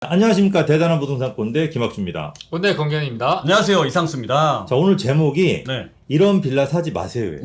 안녕하십니까. 대단한 부동산 꼰대 김학주입니다. 꼰대 건견입니다. 안녕하세요, 이상수입니다. 자, 오늘 제목이 네. 이런 빌라 사지 마세요예요.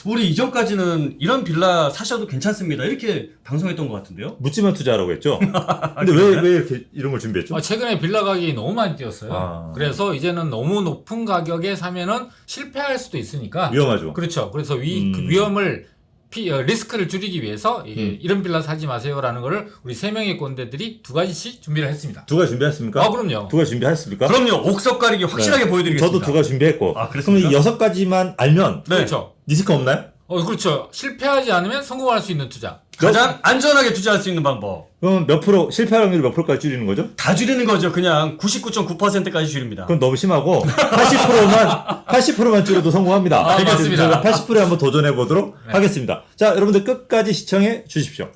우리 이전까지는 이런 빌라 사셔도 괜찮습니다. 이렇게 방송했던 것 같은데요? 묻지마 투자하라고 했죠. 근데 왜 이렇게 이런 걸 준비했죠? 최근에 빌라 가격이 너무 많이 뛰었어요. 아. 그래서 이제는 너무 높은 가격에 사면은 실패할 수도 있으니까. 위험하죠. 그렇죠. 그래서 그 위험을 리스크를 줄이기 위해서 이런 빌라 사지 마세요라는 거를 우리 세 명의 꼰대들이 두 가지씩 준비를 했습니다. 두 가지 준비했습니까? 그럼요. 두 가지 준비했습니까? 그럼요, 옥석 가리기 확실하게 보여드리겠습니다. 저도 두 가지 준비했고. 아, 그럼 그렇습니까? 이 6가지만 알면 네. 그렇죠. 리스크 없나요? 그렇죠. 실패하지 않으면 성공할 수 있는 투자. 가장 안전하게 투자할 수 있는 방법. 그럼 몇 프로, 실패 확률을 몇 프로까지 줄이는 거죠? 다 줄이는 거죠. 그냥 99.9%까지 줄입니다. 그건 너무 심하고 80%만 줄여도 성공합니다. 알겠습니다. 80%에 한번 도전해 보도록 하겠습니다. 자, 여러분들 끝까지 시청해 주십시오.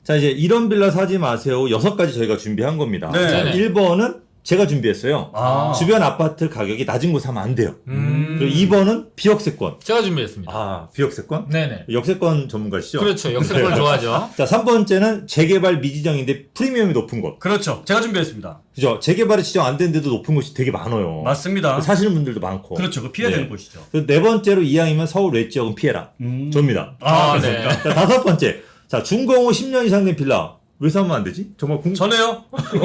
자, 이제 이런 빌라 사지 마세요. 6가지 저희가 준비한 겁니다. 네. 자, 1번은 제가 준비했어요. 아. 주변 아파트 가격이 낮은 곳 사면 안 돼요. 음. 그리고 2번은 비역세권. 제가 준비했습니다. 아, 비역세권? 네네. 역세권 전문가시죠? 그렇죠. 역세권 좋아하죠. 자, 3번째는 재개발 미지정인데 프리미엄이 높은 곳. 그렇죠. 제가 준비했습니다. 그죠? 재개발이 지정 안 되는데도 높은 곳이 되게 많아요. 맞습니다. 사시는 분들도 많고. 그렇죠. 그 피해야 네. 되는 곳이죠. 그리고 네 번째로 이왕이면 서울 외 지역은 피해라. 접니다. 네. 자, 다섯 번째. 자, 준공후 10년 이상 된 빌라. 왜 사면 안 되지? 정말 전에요?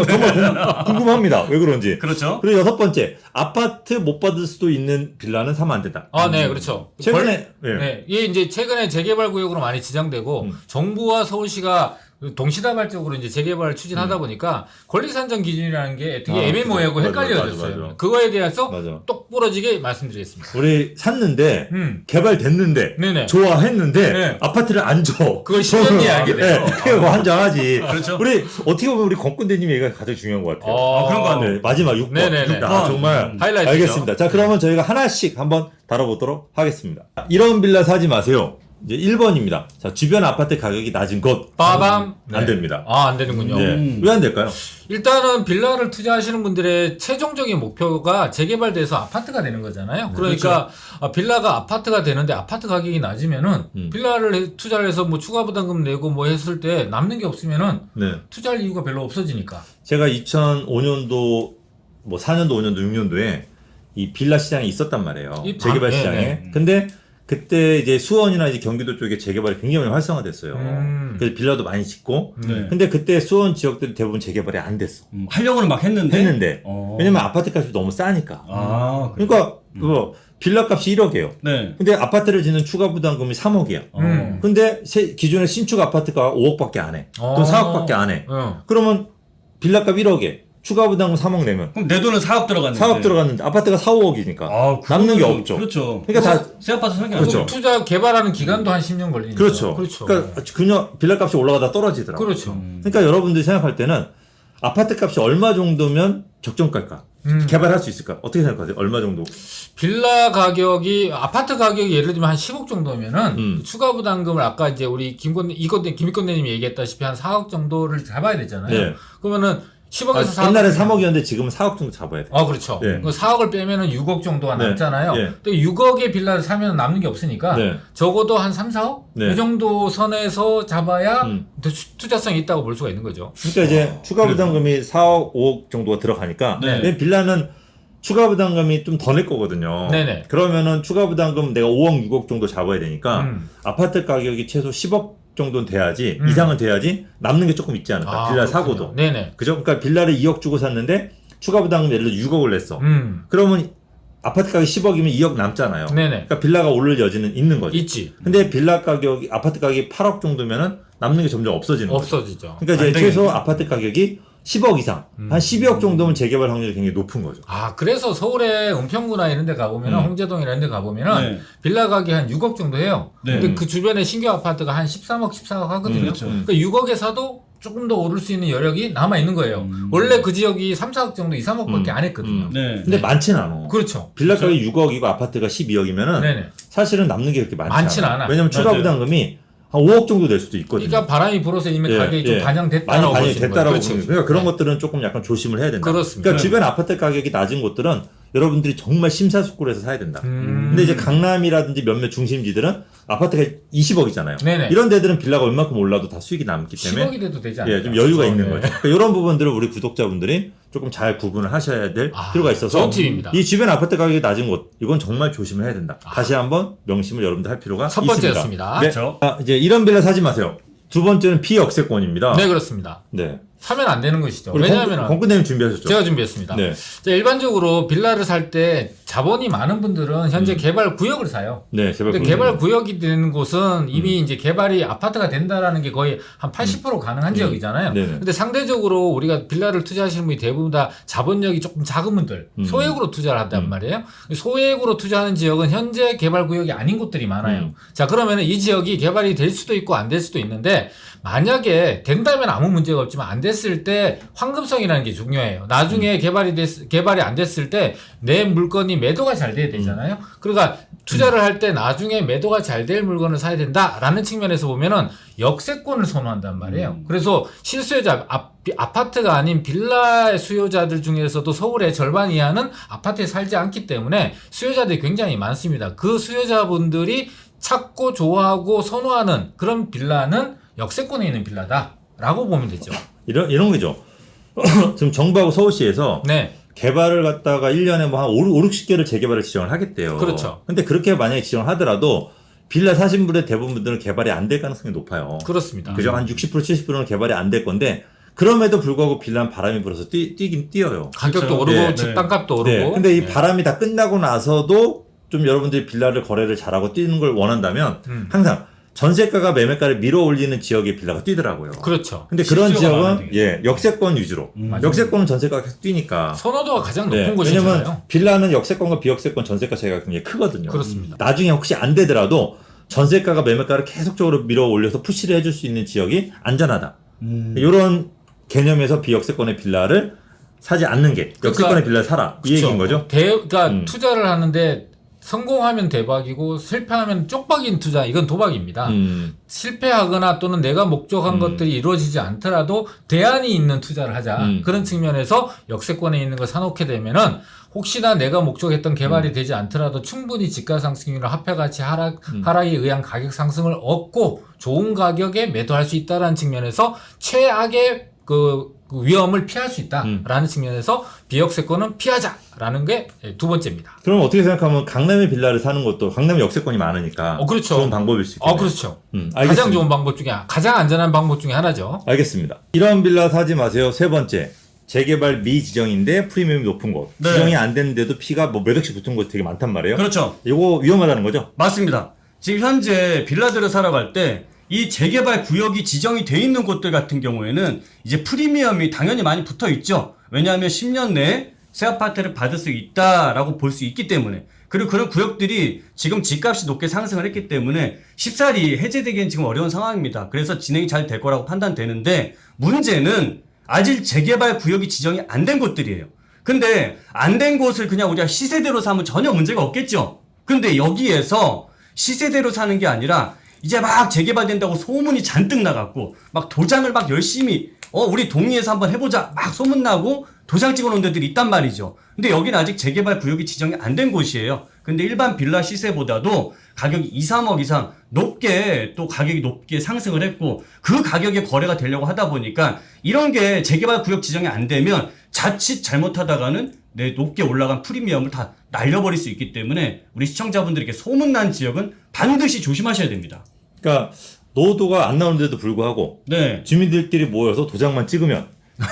정말 궁금합니다. 왜 그런지. 그렇죠. 그리고 여섯 번째. 아파트 못 받을 수도 있는 빌라는 사면 안 된다. 네, 그렇죠. 최근에, 네, 이게 이제 최근에 재개발 구역으로 많이 지정되고 정부와 서울시가 동시다발적으로 이제 재개발을 추진하다 보니까 권리산정 기준이라는 게 되게 애매모호하고 맞아, 헷갈려졌어요. 맞아. 그거에 대해서 맞아. 똑부러지게 말씀드리겠습니다. 우리 샀는데, 음. 개발됐는데, 네네. 좋아했는데, 네. 아파트를 안 줘. 그걸 10년 이야기 돼요. 네, 그거 환장하지. 그렇죠. 우리, 어떻게 보면 우리 권군대님 얘기가 가장 중요한 것 같아요. 그런 거 같네요. 네, 마지막 6번. 네네네. 정말. 하이라이트죠. 알겠습니다. 자, 그러면 저희가 하나씩 한번 다뤄보도록 하겠습니다. 이런 빌라 사지 마세요. 이제 1번입니다. 자, 주변 아파트 가격이 낮은 곳. 빠밤. 안 됩니다. 안 되는군요. 네. 왜 안 될까요? 일단은 빌라를 투자하시는 분들의 최종적인 목표가 재개발돼서 아파트가 되는 거잖아요. 그러니까 빌라가 아파트가 되는데 아파트 가격이 낮으면은 빌라를 투자를 해서 뭐 추가 부담금 내고 뭐 했을 때 남는 게 없으면은 네. 투자할 이유가 별로 없어지니까. 제가 2005년도, 뭐 4년도, 5년도, 6년도에 이 빌라 시장이 있었단 말이에요. 재개발 네, 시장에. 네. 근데 그때 이제 수원이나 이제 경기도 쪽에 재개발이 굉장히 활성화됐어요. 그래서 빌라도 많이 짓고. 네. 근데 그때 수원 지역들이 대부분 재개발이 안 됐어. 하려고는 막 했는데. 왜냐면 아파트 값이 너무 싸니까. 그러니까 빌라 값이 1억이에요. 네. 근데 아파트를 짓는 추가 부담금이 3억이야. 근데 기존의 신축 아파트가 5억밖에 안 해. 또 4억밖에 안 해. 그러면 빌라 값 1억에 추가 부담금 3억 내면 그럼 내 돈은 4억 들어갔는데. 4억 들어갔는데 아파트가 4, 5억이니까 남는 게 없죠. 그렇죠. 그러니까 다 새 아파트 설계 그렇죠. 투자 개발하는 기간도 한 10년 걸리니까. 그렇죠. 그렇죠. 그러니까 그냥 빌라 값이 올라가다 떨어지더라고요. 그렇죠. 그러니까 여러분들이 생각할 때는 아파트 값이 얼마 정도면 적정가일까? 개발할 수 있을까? 어떻게 생각하세요? 얼마 정도? 빌라 가격이 아파트 가격이 예를 들면 한 10억 정도면은 추가 부담금을 아까 이제 우리 김익건대님이 얘기했다시피 한 4억 정도를 잡아야 되잖아요. 네. 그러면은 10억에서 4억. 옛날에 3억이었는데 지금은 4억 정도 잡아야 돼. 그렇죠. 네. 4억을 빼면은 6억 정도가 네. 남잖아요. 네. 또 6억의 빌라를 사면 남는 게 없으니까 네. 적어도 한 3, 4억? 네. 이 정도 선에서 잡아야 투자성이 있다고 볼 수가 있는 거죠. 그러니까 이제 추가 부담금이 4억, 5억 정도가 들어가니까 네. 내 빌라는 추가 부담금이 좀 더 낼 거거든요. 네네. 그러면은 추가 부담금 내가 5억, 6억 정도 잡아야 되니까 아파트 가격이 최소 10억 정도는 돼야지 이상은 돼야지 남는 게 조금 있지 않을까. 빌라 사고도. 네네. 그죠? 그러니까 빌라를 2억 주고 샀는데 추가 부담금 예를 들어 6억을 냈어. 그러면 아파트 가격이 10억이면 2억 남잖아요. 네네. 그러니까 빌라가 오를 여지는 있는 거죠. 있지. 근데 빌라 가격이 아파트 가격이 8억 정도면은 남는 게 점점 없어지는 거죠. 없어지죠. 그러니까 이제 최소 아파트 가격이 10억 이상, 한 12억 정도면 재개발 확률이 굉장히 높은 거죠. 그래서 서울의 은평구나 이런 데 가보면, 홍제동 이런 데 가보면, 빌라 가격이 한 6억 정도 해요. 네. 근데 그 주변에 신규 아파트가 한 13억, 14억 하거든요. 그렇죠. 그러니까 6억에 사도 조금 더 오를 수 있는 여력이 남아있는 거예요. 원래 그 지역이 3, 4억 정도, 2, 3억밖에 안 했거든요. 네. 근데 많진 않아. 그렇죠. 빌라 가격이 6억이고 아파트가 12억이면은 네네. 사실은 남는 게 그렇게 많진 않아. 왜냐면 추가 맞아요. 부담금이 한 5억 정도 될 수도 있거든요. 그러니까 바람이 불어서 이미 가격이 좀 많이 반영됐다라고 볼수 있는 됐다라고 거죠. 보는 거예요. 그러니까 그런 것들은 조금 약간 조심을 해야 된다. 그렇습니다. 그러니까 주변 아파트 가격이 낮은 곳들은 여러분들이 정말 심사숙고해서 사야 된다. 근데 이제 강남이라든지 몇몇 중심지들은 아파트가 20억이잖아요. 네네. 이런 데들은 빌라가 얼마큼 올라도 다 수익이 남기 때문에 10억이 돼도 되지 않나요? 예, 좀 여유가 있는 거죠. 그러니까 이런 부분들을 우리 구독자분들이 조금 잘 구분을 하셔야 될 필요가 있어서 좋은 팁입니다. 이 주변 아파트 가격이 낮은 곳 이건 정말 조심을 해야 된다. 다시 한번 명심을 여러분들 할 필요가 첫 있습니다. 번째였습니다. 네. 그렇죠. 이제 이런 빌라 사지 마세요. 두 번째는 비역세권입니다. 네, 그렇습니다. 네. 사면 안 되는 것이죠. 우리 왜냐하면 권근대님 준비하셨죠? 제가 준비했습니다. 네. 자, 일반적으로 빌라를 살 때 자본이 많은 분들은 현재 개발 구역을 사요. 네, 근데 개발 구역이 되는 곳은 이미 이제 개발이 아파트가 된다라는 게 거의 한 80% 가능한 지역이잖아요. 네네. 근데 상대적으로 우리가 빌라를 투자하시는 분이 대부분 다 자본력이 조금 작은 분들, 소액으로 투자를 한단 말이에요. 소액으로 투자하는 지역은 현재 개발 구역이 아닌 곳들이 많아요. 자, 그러면 이 지역이 개발이 될 수도 있고 안 될 수도 있는데 만약에 된다면 아무 문제가 없지만 안 됐을 때 황금성이라는 게 중요해요. 나중에 개발이 안 됐을 때 내 물건이 매도가 잘 돼야 되잖아요. 그러니까 투자를 할 때 나중에 매도가 잘 될 물건을 사야 된다라는 측면에서 보면은 역세권을 선호한단 말이에요. 그래서 실수요자 아파트가 아닌 빌라의 수요자들 중에서도 서울의 절반 이하는 아파트에 살지 않기 때문에 수요자들이 굉장히 많습니다. 그 수요자분들이 찾고 좋아하고 선호하는 그런 빌라는 역세권에 있는 빌라다라고 보면 되죠. 이런 거죠. 지금 정부하고 서울시에서 네. 개발을 갖다가 1년에 뭐 한 5, 60개를 재개발을 지정을 하겠대요. 그렇죠. 근데 그렇게 만약에 지정을 하더라도 빌라 사신 분의 대부분 분들은 개발이 안 될 가능성이 높아요. 그렇습니다. 그죠? 한 60%, 70%는 개발이 안 될 건데 그럼에도 불구하고 빌라는 바람이 불어서 뛰긴 뛰어요. 가격도 그렇죠. 오르고 네. 집 땅값도 오르고. 네. 근데 이 바람이 다 끝나고 나서도 좀 여러분들이 빌라를 거래를 잘하고 뛰는 걸 원한다면 항상 전세가가 매매가를 밀어 올리는 지역의 빌라가 뛰더라고요. 그렇죠. 근데 그런 실수요가 많아야 지역은 역세권 위주로. 역세권은 전세가가 계속 뛰니까. 선호도가 가장 높은 네, 곳이잖아요. 왜냐면 빌라는 역세권과 비역세권 전세가 차이가 굉장히 크거든요. 그렇습니다. 나중에 혹시 안 되더라도 전세가가 매매가를 계속적으로 밀어 올려서 푸시를 해줄 수 있는 지역이 안전하다. 이런 개념에서 비역세권의 빌라를 사지 않는 게 역세권의 빌라를 사라. 이 얘기인 거죠. 그러니까 투자를 하는데 성공하면 대박이고 실패하면 쪽박인 투자, 이건 도박입니다. 실패하거나 또는 내가 목적한 것들이 이루어지지 않더라도 대안이 있는 투자를 하자. 그런 측면에서 역세권에 있는 걸 사놓게 되면은 혹시나 내가 목적했던 개발이 되지 않더라도 충분히 지가 상승률 화폐가치 하락에 의한 가격 상승을 얻고 좋은 가격에 매도할 수 있다는 측면에서 최악의 그 위험을 피할 수 있다라는 측면에서 비역세권은 피하자라는 게 두 번째입니다. 그럼 어떻게 생각하면 강남의 빌라를 사는 것도 강남에 역세권이 많으니까 그렇죠. 좋은 방법일 수 있겠네요. 그렇죠. 알겠습니다. 가장 좋은 방법 중에 가장 안전한 방법 중에 하나죠. 알겠습니다. 이런 빌라 사지 마세요. 세 번째. 재개발 미지정인데 프리미엄이 높은 곳. 네. 지정이 안 됐는데도 피가 뭐 몇 억씩 붙은 곳 되게 많단 말이에요. 그렇죠. 이거 위험하다는 거죠? 맞습니다. 지금 현재 빌라들을 사러 갈 때 이 재개발 구역이 지정이 돼 있는 곳들 같은 경우에는 이제 프리미엄이 당연히 많이 붙어 있죠. 왜냐하면 10년 내에 새 아파트를 받을 수 있다라고 볼 수 있기 때문에. 그리고 그런 구역들이 지금 집값이 높게 상승을 했기 때문에 쉽사리 해제되기엔 지금 어려운 상황입니다. 그래서 진행이 잘 될 거라고 판단되는데 문제는 아직 재개발 구역이 지정이 안 된 곳들이에요. 근데 안 된 곳을 그냥 우리가 시세대로 사면 전혀 문제가 없겠죠. 근데 여기에서 시세대로 사는 게 아니라 이제 막 재개발된다고 소문이 잔뜩 나갔고 막 도장을 막 열심히 우리 동의해서 한번 해보자 막 소문나고 도장 찍어놓은 데들이 있단 말이죠. 근데 여기는 아직 재개발 구역이 지정이 안 된 곳이에요. 근데 일반 빌라 시세보다도 가격이 2, 3억 이상 높게 또 가격이 높게 상승을 했고 그 가격에 거래가 되려고 하다 보니까 이런 게 재개발 구역 지정이 안 되면 자칫 잘못하다가는 내 높게 올라간 프리미엄을 다 날려버릴 수 있기 때문에 우리 시청자분들에게 소문난 지역은 반드시 조심하셔야 됩니다. 그러니까 노도가 안 나오는데도 불구하고 네. 주민들끼리 모여서 도장만 찍으면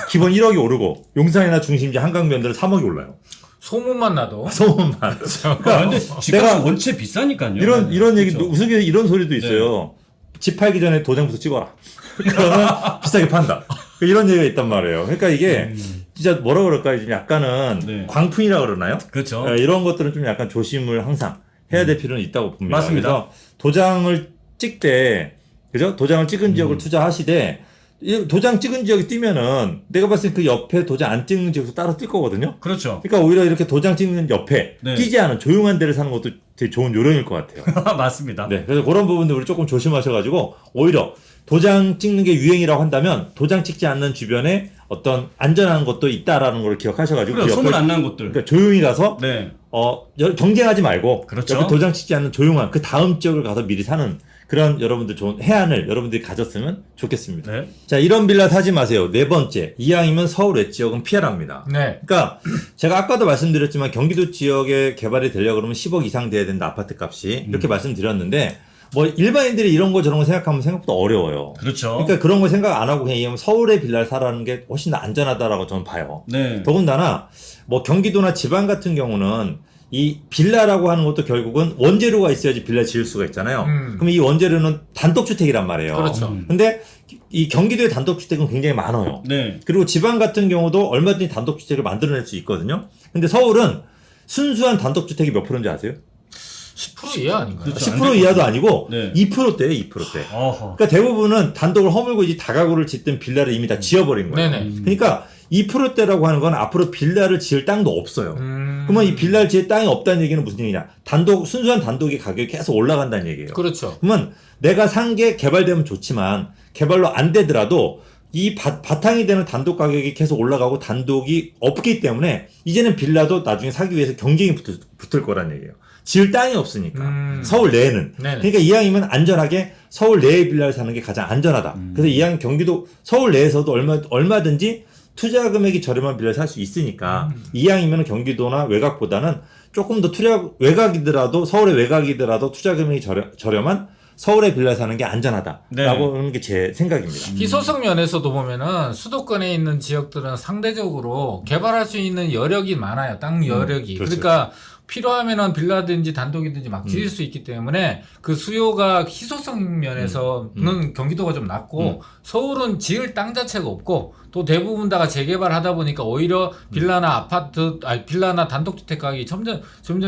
기본 1억이 오르고 용산이나 중심지 한강변들은 3억이 올라요. 소문만 나도. 소문만. 근데 집값이 원체 비싸니까요. 이런 얘기, 그렇죠. 우스갯 이런 소리도 있어요. 집 팔기 전에 도장부터 찍어라. 그러면 비싸게 판다. 이런 얘기가 있단 말이에요. 그러니까 이게 진짜 뭐라 그럴까요? 좀 약간은 네. 광풍이라 그러나요? 그렇죠. 이런 것들은 좀 약간 조심을 항상 해야 될 필요는 있다고 봅니다. 맞습니다. 그래서 도장을 찍되, 그죠? 도장을 찍은 지역을 투자하시되, 이 도장 찍은 지역이 뛰면은 내가 봤을 때 그 옆에 도장 안 찍는 지역도 따로 뛸 거거든요. 그렇죠. 그러니까 오히려 이렇게 도장 찍는 옆에 네. 뛰지 않은 조용한 데를 사는 것도 되게 좋은 요령일 것 같아요. 맞습니다. 네, 그래서 그런 부분들 우리 조금 조심하셔가지고 오히려 도장 찍는 게 유행이라고 한다면 도장 찍지 않는 주변에 어떤 안전한 것도 있다라는 걸 기억하셔가지고 그래, 그 소문 옆에 안 나는 곳들. 그러니까 조용히 가서 네. 경쟁하지 말고 그렇죠. 옆에 도장 찍지 않는 조용한 그 다음 지역을 가서 미리 사는 그런 여러분들 좋은 해안을 여러분들이 가졌으면 좋겠습니다. 네. 자, 이런 빌라 사지 마세요. 네 번째, 이왕이면 서울 외 지역은 피하랍니다. 네. 그러니까 제가 아까도 말씀드렸지만 경기도 지역에 개발이 되려고 그러면 10억 이상 돼야 된다, 아파트 값이. 이렇게 말씀드렸는데 뭐 일반인들이 이런 거 저런 거 생각하면 생각보다 어려워요. 그렇죠. 그러니까 그런 거 생각 안 하고 그냥 얘기하면 서울에 빌라를 사라는 게 훨씬 더 안전하다라고 저는 봐요. 네. 더군다나 뭐 경기도나 지방 같은 경우는 이 빌라라고 하는 것도 결국은 원재료가 있어야지 빌라 지을 수가 있잖아요. 그럼 이 원재료는 단독주택이란 말이에요. 그렇죠. 근데 이 경기도의 단독주택은 굉장히 많아요. 네. 그리고 지방 같은 경우도 얼마든지 단독주택을 만들어낼 수 있거든요. 근데 서울은 순수한 단독주택이 몇 프로인지 아세요? 10% 이하 아닌가요? 그렇죠. 10% 이하도 아니고 네. 2%대예요, 2%대. 어허. 그러니까 대부분은 단독을 허물고 이제 다가구를 짓든 빌라를 이미 다 지어버린 거예요. 네네. 그러니까 2%대라고 하는 건 앞으로 빌라를 지을 땅도 없어요. 그러면 이 빌라를 지을 땅이 없다는 얘기는 무슨 얘기냐? 순수한 단독의 가격이 계속 올라간다는 얘기예요. 그렇죠. 그러면 내가 산 게 개발되면 좋지만 개발로 안 되더라도 이 바탕이 되는 단독 가격이 계속 올라가고 단독이 없기 때문에 이제는 빌라도 나중에 사기 위해서 경쟁이 붙을 거란 얘기예요. 지을 땅이 없으니까. 서울 내에는. 네네. 그러니까 이왕이면 안전하게 서울 내에 빌라를 사는 게 가장 안전하다. 그래서 이왕 경기도 서울 내에서도 얼마든지 투자 금액이 저렴한 빌라를 살 수 있으니까 이왕이면 경기도나 외곽보다는 조금 더 외곽이더라도 서울의 외곽이더라도 투자 금액이 저렴한 서울의 빌라 사는 게 안전하다라고 네. 하는 게 제 생각입니다. 희소성 면에서도 보면은 수도권에 있는 지역들은 상대적으로 개발할 수 있는 여력이 많아요. 땅 여력이. 그렇죠. 그러니까 필요하면은 빌라든지 단독이든지 막 지을 수 있기 때문에 그 수요가 희소성 면에서는 경기도가 좀 낮고 서울은 지을 땅 자체가 없고 또 대부분 다가 재개발하다 보니까 오히려 빌라나 빌라나 단독주택 가격이 점점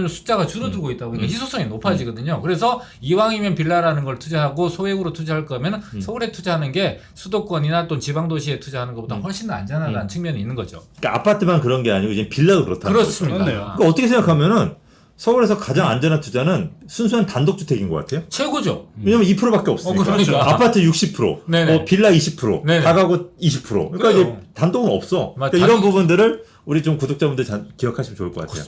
숫자가 줄어들고 있다 보니까 희소성이 높아지거든요. 그래서 이왕이면 빌라라는 걸 투자하고 소액으로 투자할 거면 서울에 투자하는 게 수도권이나 또 지방 도시에 투자하는 것보다 훨씬 더 안전하다는 측면이 있는 거죠. 그러니까 아파트만 그런 게 아니고 이제 빌라도 그렇다는 그렇습니다. 거죠. 그렇네요. 그러니까 어떻게 생각하면은 서울에서 가장 안전한 투자는 순수한 단독주택인 것 같아요. 최고죠. 왜냐면 2%밖에 없으니까. 그러니까. 아파트 60%, 네네. 뭐 빌라 20%, 네네. 다가구 20%. 그러니까 그래요. 이제 단독은 없어. 맞- 그러니까 이런 단독- 부분들을 우리 좀 구독자분들 기억하시면 좋을 것 같아요.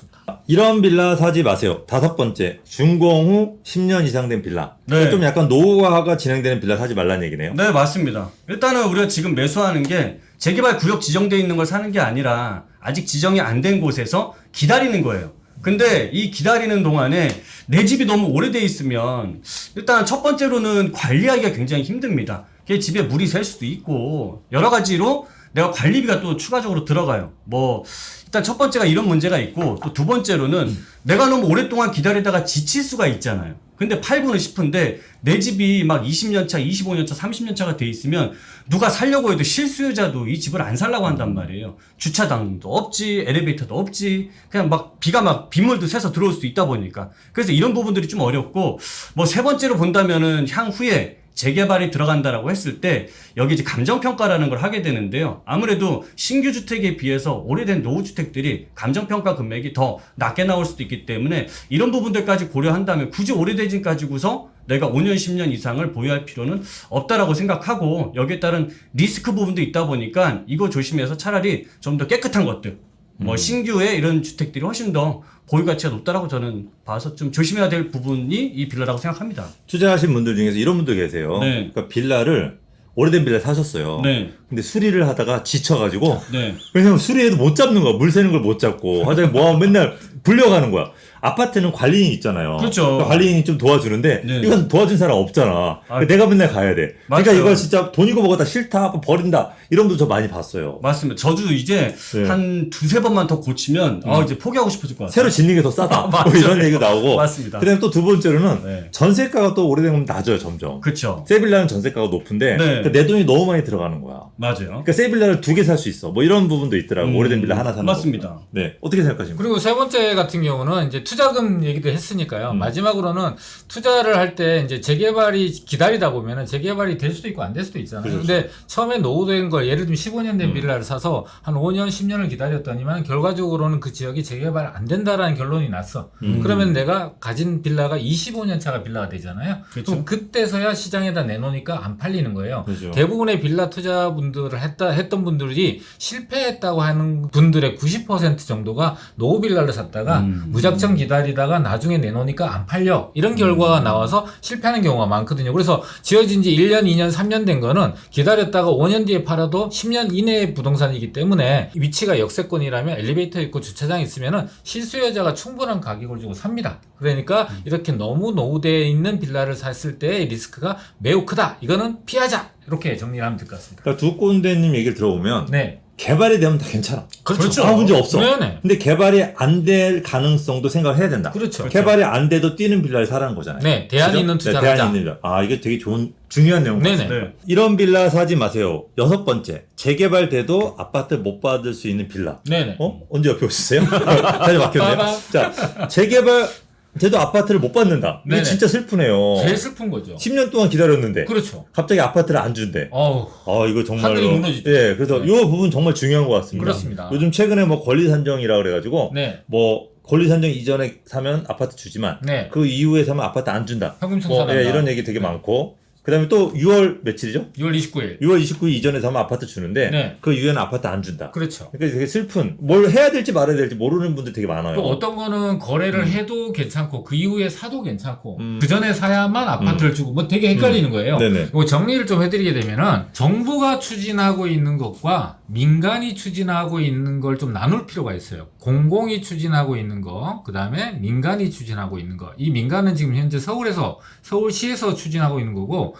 이런 빌라 사지 마세요. 다섯 번째, 준공 후 10년 이상 된 빌라. 네. 좀 약간 노후화가 진행되는 빌라 사지 말라는 얘기네요. 네, 맞습니다. 일단은 우리가 지금 매수하는 게 재개발 구역 지정돼 있는 걸 사는 게 아니라 아직 지정이 안 된 곳에서 기다리는 거예요. 근데 이 기다리는 동안에 내 집이 너무 오래돼 있으면 일단 첫 번째로는 관리하기가 굉장히 힘듭니다. 그게 집에 물이 셀 수도 있고 여러 가지로 내가 관리비가 또 추가적으로 들어가요. 뭐 일단 첫 번째가 이런 문제가 있고 또 두 번째로는 내가 너무 오랫동안 기다리다가 지칠 수가 있잖아요. 근데 팔고는 싶은데 내 집이 막 20년 차, 25년 차, 30년 차가 돼 있으면 누가 살려고 해도 실수요자도 이 집을 안 살라고 한단 말이에요. 주차장도 없지, 엘리베이터도 없지, 그냥 막 비가 막 빗물도 새서 들어올 수도 있다 보니까. 그래서 이런 부분들이 좀 어렵고 뭐 세 번째로 본다면은 향후에 재개발이 들어간다라고 했을 때 여기 이제 감정평가라는 걸 하게 되는데요. 아무래도 신규 주택에 비해서 오래된 노후 주택들이 감정평가 금액이 더 낮게 나올 수도 있기 때문에 이런 부분들까지 고려한다면 굳이 오래되진 가지고서 내가 5년, 10년 이상을 보유할 필요는 없다라고 생각하고 여기에 따른 리스크 부분도 있다 보니까 이거 조심해서 차라리 좀 더 깨끗한 것들 뭐 신규의 이런 주택들이 훨씬 더 보유 가치가 높다라고 저는 봐서 좀 조심해야 될 부분이 이 빌라라고 생각합니다. 투자하신 분들 중에서 이런 분들 계세요. 네. 그러니까 빌라를 오래된 빌라 사셨어요. 네. 근데 수리를 하다가 지쳐가지고 네. 왜냐면 수리해도 못 잡는 거야. 물 새는 걸 못 잡고 화장에 뭐하면 맨날 불려가는 거야. 아파트는 관리인 있잖아요. 그렇죠. 그러니까 관리인이 좀 도와주는데 네. 이건 도와준 사람 없잖아. 그러니까 내가 맨날 가야 돼. 그러니까 맞아요. 이거 진짜 돈이고 뭐고 다 싫다, 버린다 이런 분도 저 많이 봤어요. 맞습니다. 저도 이제 네. 한 두세 번만 더 고치면 이제 포기하고 싶어질 것 같아요. 새로 짓는 게 더 싸다. 맞아요. 뭐 이런 얘기가 나오고. 맞습니다. 그다음에 또 두 번째로는 네. 전세가가 또 오래되면 낮아요, 점점. 그렇죠. 세빌라는 전세가가 높은데 네. 그러니까 내 돈이 너무 많이 들어가는 거야. 맞아요. 그러니까 세빌라를 2개 살 수 있어. 뭐 이런 부분도 있더라고. 오래된 빌라 하나 사는 맞습니다. 거. 네. 어떻게 생각하십니까? 그리고 세 번째 같은 경우는 이제 투자금 얘기도 했으니까요. 마지막으로는 투자를 할 때 이제 재개발이 기다리다 보면은 재개발이 될 수도 있고 안 될 수도 있잖아요. 그렇죠. 근데 처음에 노후된 걸 예를 들면 15년 된 빌라를 사서 한 5년, 10년을 기다렸더니만 결과적으로는 그 지역이 재개발 안 된다라는 결론이 났어. 그러면 내가 가진 빌라가 25년 차가 빌라가 되잖아요. 그렇죠. 그럼 그때서야 시장에다 내놓으니까 안 팔리는 거예요. 그렇죠. 대부분의 빌라 투자분들을 했던 분들이 실패했다고 하는 분들의 90% 정도가 노후 빌라를 샀다가 무작정 기다리다가 나중에 내놓으니까 안 팔려. 이런 결과가 나와서 실패하는 경우가 많거든요. 그래서 지어진 지 1년, 2년, 3년 된 거는 기다렸다가 5년 뒤에 팔아도 10년 이내의 부동산이기 때문에 위치가 역세권이라면 엘리베이터 있고 주차장 있으면은 실수요자가 충분한 가격을 주고 삽니다. 그러니까 이렇게 너무 노후되어 있는 빌라를 샀을 때의 리스크가 매우 크다. 이거는 피하자. 이렇게 정리를 하면 될 것 같습니다. 그러니까 두꼰대님 얘기를 들어보면 네. 개발이 되면 다 괜찮아. 그렇죠. 아무 문제 없어. 네네. 근데 개발이 안 될 가능성도 생각을 해야 된다. 그렇죠. 개발이 안 돼도 뛰는 빌라를 사라는 거잖아요. 네, 대안이 그죠? 있는 투자를 네, 대안이 하자. 있는 빌라. 아, 이게 되게 중요한 내용 네네. 같습니다. 네. 이런 빌라 사지 마세요. 6번째, 재개발돼도 아파트 못 받을 수 있는 빌라. 네네. 언제 옆에 오셨어요? 다시 막혔네요. 빠밤. 자, 재개발돼도 아파트를 못 받는다. 이게 네네. 진짜 슬프네요. 제일 슬픈 거죠. 10년 동안 기다렸는데 그렇죠. 갑자기 아파트를 안 준대. 어우. 이거 정말로. 하늘이 무너지죠. 예, 그래서 이 부분 정말 중요한 것 같습니다. 그렇습니다. 요즘 최근에 뭐 권리산정이라 그래가지고 네. 뭐 권리산정 이전에 사면 아파트 주지만 네. 그 이후에 사면 아파트 안 준다. 현금 뭐, 청산한다. 예, 이런 얘기 되게 네. 많고. 그다음에 또 6월 며칠이죠? 6월 29일. 6월 29일 이전에 사면 아파트 주는데 네. 그 이후에는 아파트 안 준다. 그렇죠. 그러니까 되게 슬픈. 뭘 해야 될지 말아야 될지 모르는 분들 되게 많아요. 또 어떤 거는 거래를 해도 괜찮고 그 이후에 사도 괜찮고 음. 그 전에 사야만 아파트를 주고 뭐 되게 헷갈리는 거예요. 네네. 이거 정리를 좀 해드리게 되면은 정부가 추진하고 있는 것과 민간이 추진하고 있는 걸 좀 나눌 필요가 있어요. 공공이 추진하고 있는 거, 그 다음에 민간이 추진하고 있는 거. 이 민간은 지금 현재 서울시에서 추진하고 있는 거고,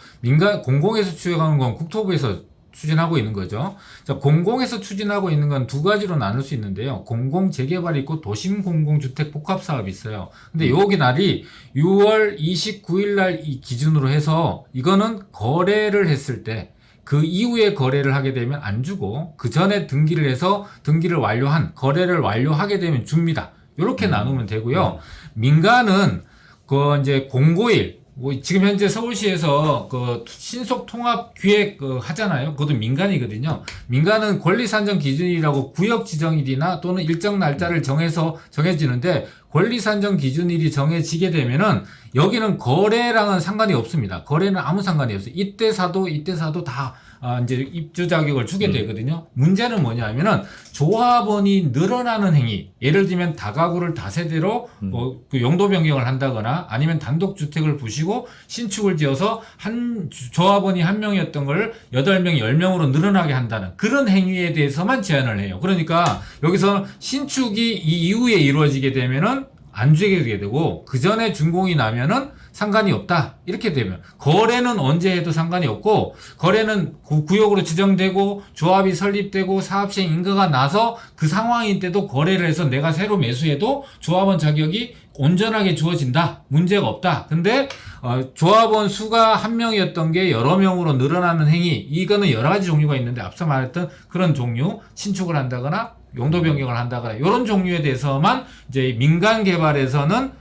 공공에서 추진하는 건 국토부에서 추진하고 있는 거죠. 자, 공공에서 추진하고 있는 건 두 가지로 나눌 수 있는데요. 공공 재개발이 있고 도심 공공주택 복합 사업이 있어요. 근데 여기 날이 6월 29일 날 이 기준으로 해서 이거는 거래를 했을 때 그 이후에 거래를 하게 되면 안 주고 그 전에 등기를 해서 거래를 완료하게 되면 줍니다. 이렇게 나누면 되고요. 민간은 그 이제 공고일 지금 현재 서울시에서 그 신속 통합 기획 하잖아요. 그것도 민간이거든요. 민간은 권리 산정 기준이라고 구역 지정일이나 또는 일정 날짜를 정해지는데 권리 산정 기준일이 정해지게 되면은 여기는 거래랑은 상관이 없습니다. 거래는 아무 상관이 없어요. 이때 사도 다 이제 입주 자격을 주게 되거든요. 문제는 뭐냐면은 조합원이 늘어나는 행위. 예를 들면 다가구를 다세대로 그 용도 변경을 한다거나 아니면 단독 주택을 부시고 신축을 지어서 조합원이 한 명이었던 걸 8명, 10명으로 늘어나게 한다는 그런 행위에 대해서만 제한을 해요. 그러니까 여기서 신축이 이 이후에 이루어지게 되면은 안 주게 되고 그 전에 준공이 나면은 상관이 없다. 이렇게 되면 거래는 언제 해도 상관이 없고 거래는 구역으로 지정되고 조합이 설립되고 사업 시행 인가가 나서 그 상황일 때도 거래를 해서 내가 새로 매수해도 조합원 자격이 온전하게 주어진다. 문제가 없다. 근데 조합원 수가 한 명이었던 게 여러 명으로 늘어나는 행위 이거는 여러 가지 종류가 있는데 앞서 말했던 그런 종류 신축을 한다거나 용도 변경을 한다거나 이런 종류에 대해서만 이제 민간 개발에서는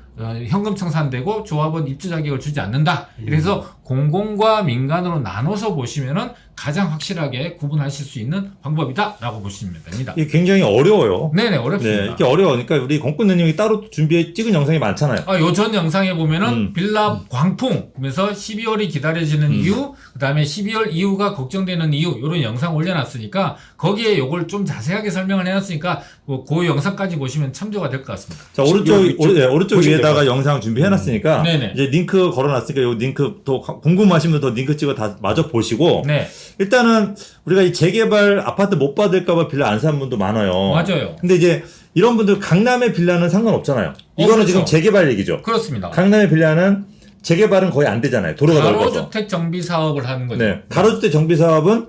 현금 청산되고 조합원 입주 자격을 주지 않는다. 그래서 공공과 민간으로 나눠서 보시면은 가장 확실하게 구분하실 수 있는 방법이다라고 보시면 됩니다. 이게 굉장히 어려워요. 네네 어렵습니다. 네, 이게 어려우니까 우리 공꾼느님이 따로 찍은 영상이 많잖아요. 요 전 영상에 보면은 빌라 광풍 그래서 12월이 기다려지는 이유, 그다음에 12월 이후가 걱정되는 이유 이런 영상 올려놨으니까 거기에 요걸 좀 자세하게 설명을 해놨으니까 그 영상까지 보시면 참조가 될 것 같습니다. 자 오른쪽 위에다가 영상 준비해놨으니까 네네. 이제 링크 걸어놨으니까 요 링크 또 궁금하신 분 더 링크 찍어 다 마저 보시고. 네. 일단은 우리가 이 재개발 아파트 못 받을까봐 빌라 안 산 분도 많아요. 맞아요. 근데 이제 이런 분들 강남의 빌라는 상관없잖아요. 이거는 그렇죠. 지금 재개발 얘기죠. 그렇습니다. 강남의 빌라는 재개발은 거의 안 되잖아요. 도로가 넓어서. 가로주택 정비 사업을 하는 거죠. 네. 가로주택 정비 사업은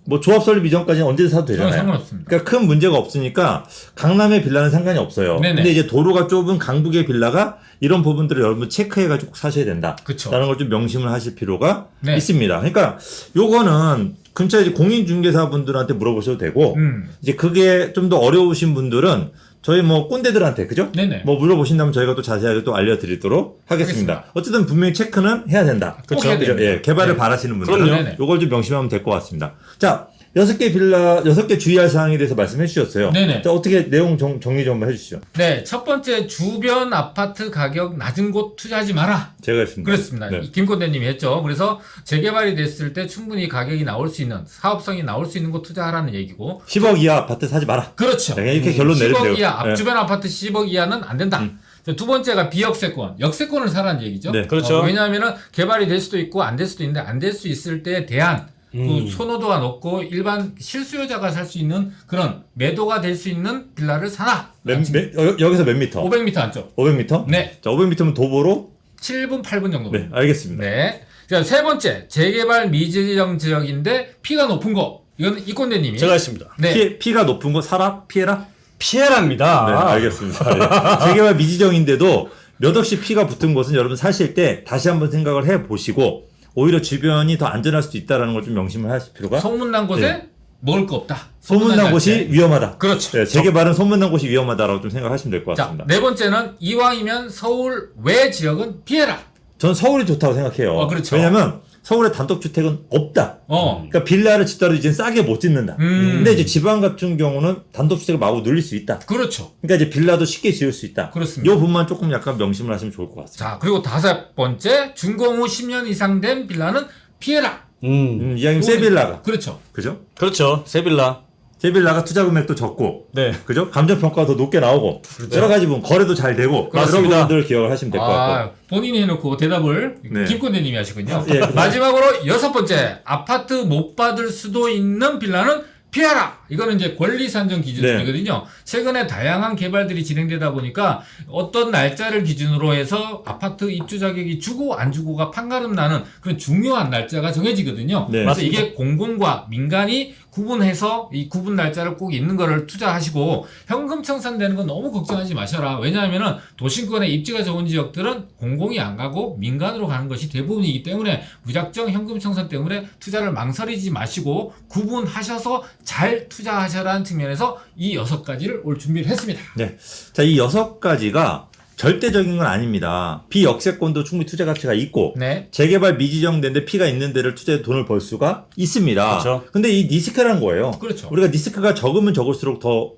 뭐 조합 설립 이전까지는 언제든 사도 되잖아요. 상관없습니다. 그러니까 큰 문제가 없으니까 강남의 빌라는 상관이 없어요. 네네. 근데 이제 도로가 좁은 강북의 빌라가 이런 부분들을 여러분 체크해가지고 사셔야 된다. 그쵸. 라는 걸 좀 명심을 하실 필요가 네. 있습니다. 그러니까 요거는 근처에 이제 공인중개사분들한테 물어보셔도 되고 이제 그게 좀 더 어려우신 분들은 저희 뭐 꼰대들한테 그죠? 네네. 뭐 물어보신다면 저희가 또 자세하게 또 알려드리도록 하겠습니다. 하겠습니다. 어쨌든 분명히 체크는 해야 된다. 꼭 해야 됩니다. 예, 개발을 네. 바라시는 분들은 그럼요. 요걸 좀 명심하면 될 것 같습니다. 자, 6개 빌라, 6개 주의할 사항에 대해서 말씀해 주셨어요. 네네. 자, 어떻게 내용 정리 좀 해주시죠. 네, 첫 번째 주변 아파트 가격 낮은 곳 투자하지 마라. 제가 했습니다. 그렇습니다. 네. 김건대님이 했죠. 그래서 재개발이 됐을 때 충분히 가격이 나올 수 있는 사업성이 나올 수 있는 곳 투자하라는 얘기고. 10억 이하 아파트 사지 마라. 그렇죠. 네, 이렇게 결론 10억 내리세요. 이하, 네. 주변 아파트 10억 이하는 안 된다. 자, 두 번째가 비역세권, 역세권을 사라는 얘기죠. 네. 그렇죠. 왜냐하면은 개발이 될 수도 있고 안 될 수도 있는데 안 될 수 있을 때에 대한 그 선호도가 높고 일반 실수요자가 살 수 있는 그런 매도가 될 수 있는 빌라를 사라. 여기서 몇 미터? 500m 안쪽. 500m? 네. 자, 500m면 도보로? 7분, 8분 정도. 네, 알겠습니다. 네. 자, 세 번째, 재개발 미지정 지역인데 피가 높은 곳. 이건 이꼰대님이. 제가 했습니다. 네. 피가 높은 거 사라? 피해라? 피해랍니다. 네, 알겠습니다. 예. 재개발 미지정인데도 몇 억씩 피가 붙은 곳은 여러분 사실 때 다시 한번 생각을 해 보시고 오히려 주변이 더 안전할 수도 있다는 걸 좀 명심을 하실 필요가. 소문난 곳에 네. 먹을 거 없다. 소문난 곳이 자체. 위험하다. 그렇죠. 네, 재개발은 소문난 곳이 위험하다라고 좀 생각하시면 될 것 자, 같습니다. 네 번째는 이왕이면 서울 외 지역은 피해라. 전 서울이 좋다고 생각해요. 그렇죠. 왜냐면 서울에 단독주택은 없다. 어. 그러니까 빌라를 짓더라도 이제 싸게 못 짓는다. 근데 이제 지방 같은 경우는 단독주택을 마구 늘릴 수 있다. 그렇죠. 그러니까 이제 빌라도 쉽게 지을 수 있다. 그렇습니다. 이 부분만 조금 약간 명심을 하시면 좋을 것 같습니다. 자, 그리고 다섯 번째, 준공 후 10년 이상 된 빌라는 피해라. 이왕이면 새 빌라가. 그렇죠. 그죠? 그렇죠. 세빌라. 새 빌라가 투자 금액도 적고. 네. 그죠? 감정평가가 더 높게 나오고. 여러 가지 부분, 거래도 잘 되고. 그런 맞습니다. 부분들 기억을 하시면 될 것 같고. 아, 본인이 해놓고 대답을 네. 김건대님이 하시군요. 예, 마지막으로 여섯 번째, 아파트 못 받을 수도 있는 빌라는 피하라. 이거는 이제 권리 산정 기준이거든요. 최근에 다양한 개발들이 진행되다 보니까 어떤 날짜를 기준으로 해서 아파트 입주 자격이 주고 안 주고가 판가름 나는 그런 중요한 날짜가 정해지거든요. 네. 그래서 맞습니다. 이게 공공과 민간이 구분해서 이 구분 날짜를 꼭 있는 거를 투자하시고 현금 청산되는 건 너무 걱정하지 마셔라. 왜냐하면은 도심권에 입지가 좋은 지역들은 공공이 안 가고 민간으로 가는 것이 대부분이기 때문에 무작정 현금 청산 때문에 투자를 망설이지 마시고 구분하셔서 잘 투자하셔라는 측면에서 이 6가지를 올 준비를 했습니다. 네. 자, 이 6가지가 절대적인 건 아닙니다. 비역세권도 충분히 투자 가치가 있고. 네. 재개발 미지정된데 피가 있는 데를 투자해 돈을 벌 수가 있습니다. 그렇죠. 근데 이 리스크란 거예요. 그렇죠. 우리가 리스크가 적으면 적을수록 더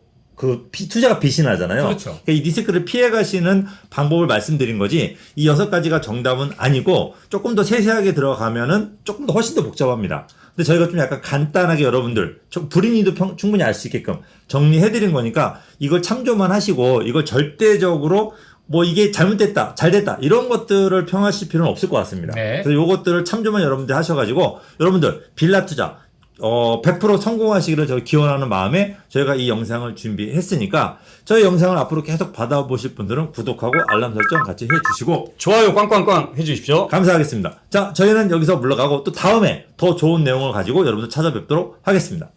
투자가 빛이 나잖아요. 그렇죠. 그러니까 이 리스크를 피해 가시는 방법을 말씀드린 거지 이 6가지가 정답은 아니고 조금 더 세세하게 들어가면은 조금 더 훨씬 더 복잡합니다. 근데 저희가 좀 약간 간단하게 여러분들 불인이도 충분히 알 수 있게끔 정리해드린 거니까 이걸 참조만 하시고 이걸 절대적으로 뭐 이게 잘못됐다, 잘됐다 이런 것들을 평하실 필요는 없을 것 같습니다. 네. 그래서 요것들을 참조만 여러분들 하셔가지고 여러분들 빌라 투자 100% 성공하시기를 저희 기원하는 마음에 저희가 이 영상을 준비했으니까 저희 영상을 앞으로 계속 받아보실 분들은 구독하고 알람 설정 같이 해주시고 좋아요 꽝꽝꽝 해주십시오. 감사하겠습니다. 자, 저희는 여기서 물러가고 또 다음에 더 좋은 내용을 가지고 여러분들 찾아뵙도록 하겠습니다.